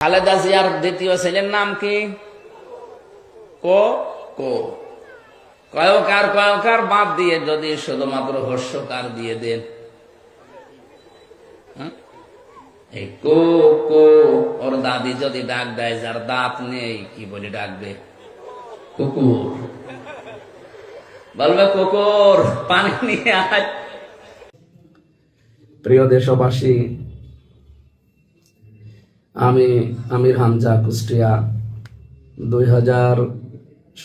খালেদা জিয়ার দ্বিতীয় ছেলের নাম কি? কো কো কয়কার কয়কার বাদ দিয়ে যদি শুধুমাত্র হর্ষকার দিয়ে দেন, এই কো কো, ওর দাদি যদি ডাক দেয় যার দাঁত নেই, কি বলে ডাকবে? কুকুর। বলবে কুকুর পানি নিয়ে আয়। প্রিয় দেশবাসী, আমি আমির হামজা, কুষ্টিয়া। 2000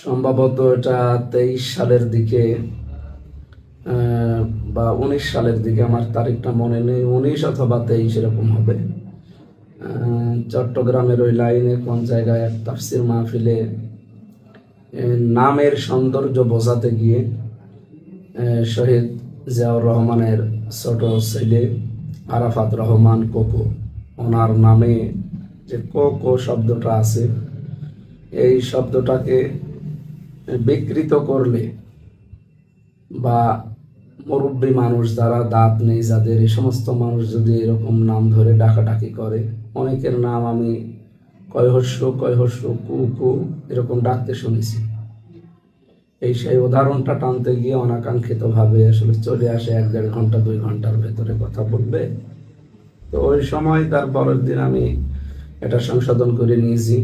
সম্ভবত এটা 23 সালের দিকে বা 19 সালের দিকে, আমার তারিখটা মনে নেই, 19 অথবা 23 এরকম হবে। চট্টগ্রামের ওই লাইনে কোন জায়গায় এক তাফসির মাহফিলে নামের সৌন্দর্য বোঝাতে গিয়ে শহীদ জিয়াউর রহমানের ছোট ছেলে আরাফাত রহমান কোকো, ওনার নামে যে কোকো শব্দটা আছে, এই শব্দটাকে বিকৃত করলে বা মুরব্বী মানুষ যারা দাঁত নেই যাদের, এই সমস্ত মানুষ যদি এরকম নাম ধরে ডাকাডাকি করে, অনেকের নাম আমি কয়হস্য কু কু এরকম ডাকতে শুনেছি। এই সেই উদাহরণটা টানতে গিয়ে অনাকাঙ্ক্ষিত ভাবে আসলে চলে আসে 1-1.5 ঘন্টা 2 ঘন্টার ভেতরে কথা বলবে। তো ওই সময় তার পরের দিন আমি এটা সংশোধন করে নিয়েছি,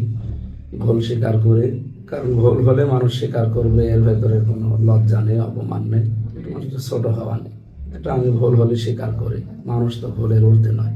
ভুল স্বীকার করে। কারণ ভুল হলে মানুষ স্বীকার করবে, এর ভেতরে কোনো লজ্জা নেই, অপমান নেই, ছোট হওয়া নেই। এটা আমি ভুল হলে স্বীকার করি, মানুষ তো ভুলের ঊর্ধ্বে নয়।